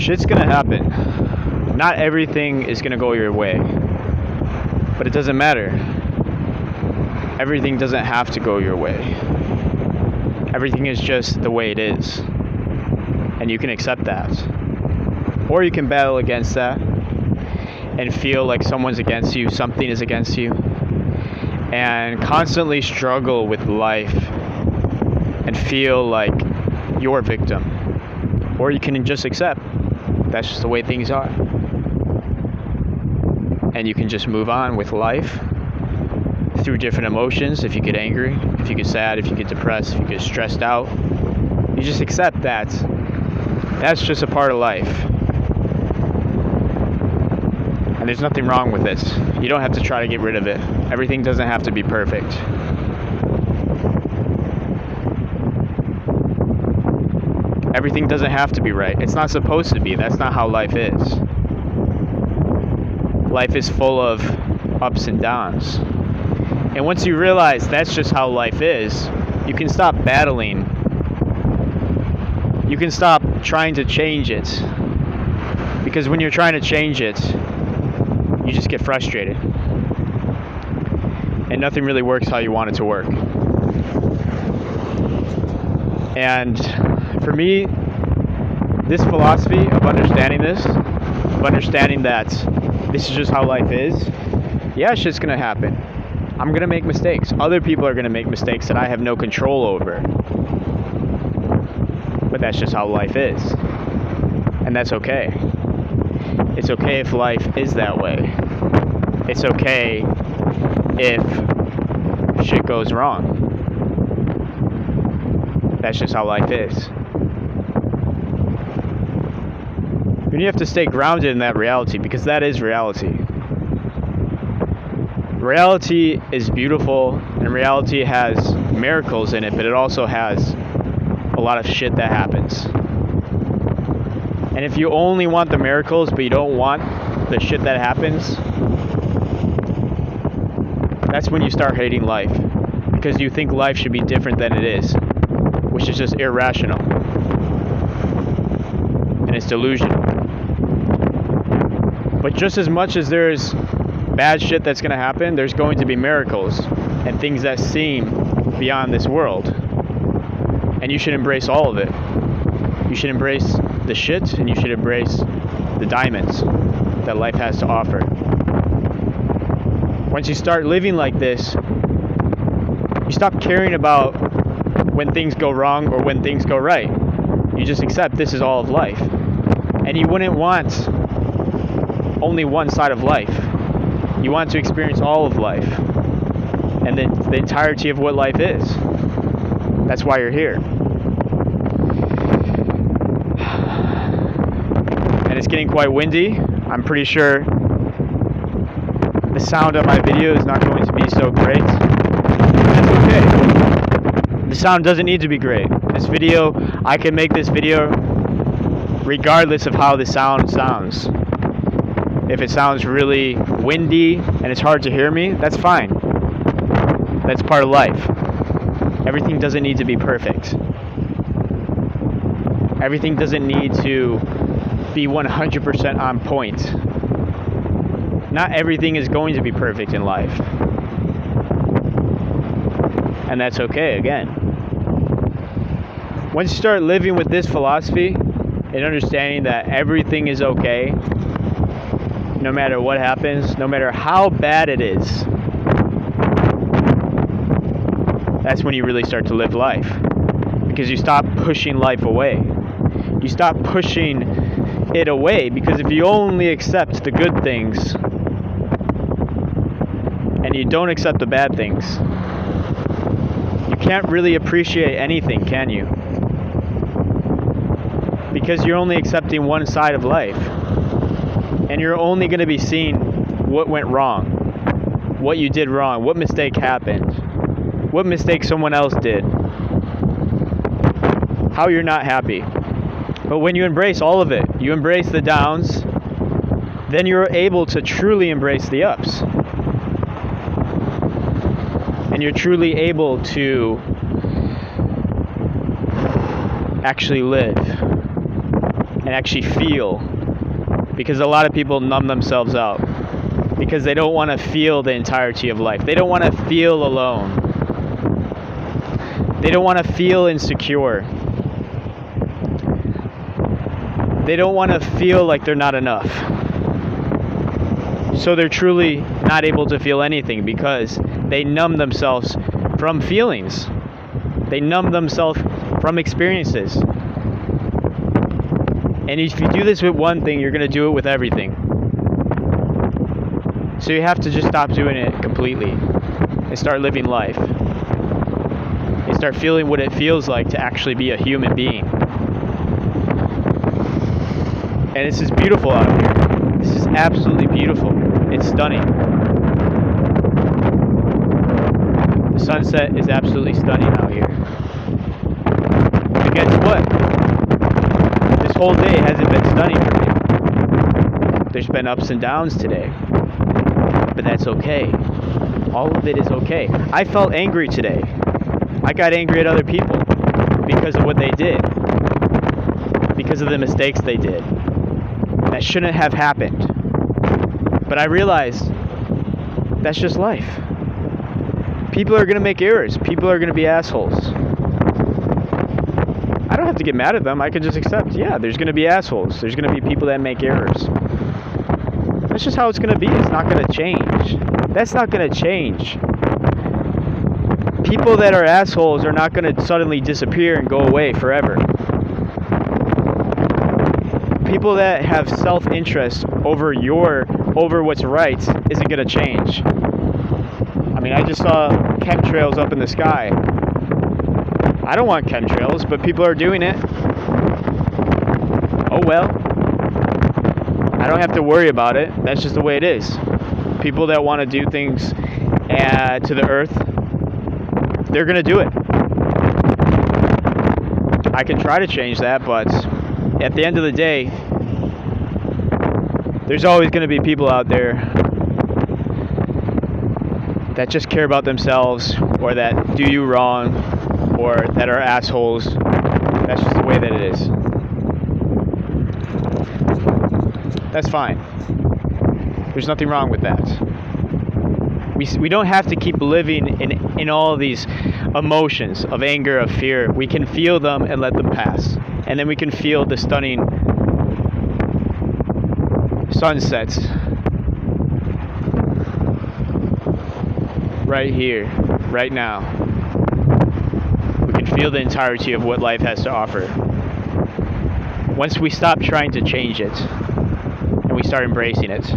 Shit's gonna happen. Not everything is gonna go your way, but it doesn't matter. Everything doesn't have to go your way. Everything is just the way it is, and you can accept that. Or you can battle against that and feel like someone's against you, something is against you, and constantly struggle with life and feel like you're a victim. Or you can just accept that's just the way things are. And you can just move on with life through different emotions. If you get angry, if you get sad, if you get depressed, if you get stressed out, you just accept that. That's just a part of life. And there's nothing wrong with it. You don't have to try to get rid of it. Everything doesn't have to be perfect. Everything doesn't have to be right. It's not supposed to be. That's not how life is. Life is full of ups and downs. And once you realize that's just how life is, you can stop battling. You can stop trying to change it. Because when you're trying to change it, you just get frustrated. And nothing really works how you want it to work. And for me, this philosophy of understanding this, of understanding that this is just how life is, yeah, shit's gonna happen. I'm going to make mistakes. Other people are going to make mistakes that I have no control over. But that's just how life is. And that's okay. It's okay if life is that way. It's okay if shit goes wrong. That's just how life is. And you have to stay grounded in that reality, because that is reality. Reality is beautiful, and reality has miracles in it, but it also has a lot of shit that happens. And if you only want the miracles, but you don't want the shit that happens, that's when you start hating life. Because you think life should be different than it is, which is just irrational. And it's delusional. But just as much as there's bad shit that's going to happen, there's going to be miracles and things that seem beyond this world. And you should embrace all of it. You should embrace the shit, and you should embrace the diamonds that life has to offer. Once you start living like this, you stop caring about when things go wrong or when things go right. You just accept this is all of life. And you wouldn't want only one side of life. You want to experience all of life and the entirety of what life is. That's why you're here. And it's getting quite windy. I'm pretty sure the sound of my video is not going to be so great. That's okay. The sound doesn't need to be great. This video, I can make this video regardless of how the sound sounds. If it sounds really windy and it's hard to hear me, that's fine. That's part of life. Everything doesn't need to be perfect. Everything doesn't need to be 100% on point. Not everything is going to be perfect in life. And that's okay, again. Once you start living with this philosophy and understanding that everything is okay, no matter what happens, no matter how bad it is, that's when you really start to live life. Because you stop pushing life away. You stop pushing it away, because if you only accept the good things and you don't accept the bad things, you can't really appreciate anything, can you? Because you're only accepting one side of life. And you're only going to be seeing what went wrong, what you did wrong, what mistake happened, what mistake someone else did, how you're not happy. But when you embrace all of it, you embrace the downs, then you're able to truly embrace the ups. And you're truly able to actually live and actually feel, because a lot of people numb themselves out because they don't want to feel the entirety of life. They don't want to feel alone. They don't want to feel insecure. They don't want to feel like they're not enough. So they're truly not able to feel anything because they numb themselves from feelings. They numb themselves from experiences. And if you do this with one thing, you're going to do it with everything. So you have to just stop doing it completely and start living life. And start feeling what it feels like to actually be a human being. And this is beautiful out here. This is absolutely beautiful. It's stunning. The sunset is absolutely stunning out here. But guess what? This whole day hasn't been stunning for me. There's been ups and downs today. But that's okay. All of it is okay. I felt angry today. I got angry at other people because of what they did. Because of the mistakes they did. That shouldn't have happened. But I realized that's just life. People are going to make errors. People are going to be assholes. I don't have to get mad at them. I can just accept, yeah, there's going to be assholes. There's going to be people that make errors. That's just how it's going to be. It's not going to change. That's not going to change. People that are assholes are not going to suddenly disappear and go away forever. People that have self-interest over what's right isn't going to change. I mean, I just saw chemtrails up in the sky. I don't want chemtrails, but people are doing it. Oh well. I don't have to worry about it. That's just the way it is. People that want to do things to the earth, they're going to do it. I can try to change that, but at the end of the day, there's always going to be people out there that just care about themselves, or that do you wrong, or that are assholes. That's just the way that it is. That's fine. There's nothing wrong with that. We don't have to keep living in all of these emotions of anger, of fear. We can feel them and let them pass. And then we can feel the stunning sunsets right here, right now. We can feel the entirety of what life has to offer. Once we stop trying to change it and we start embracing it.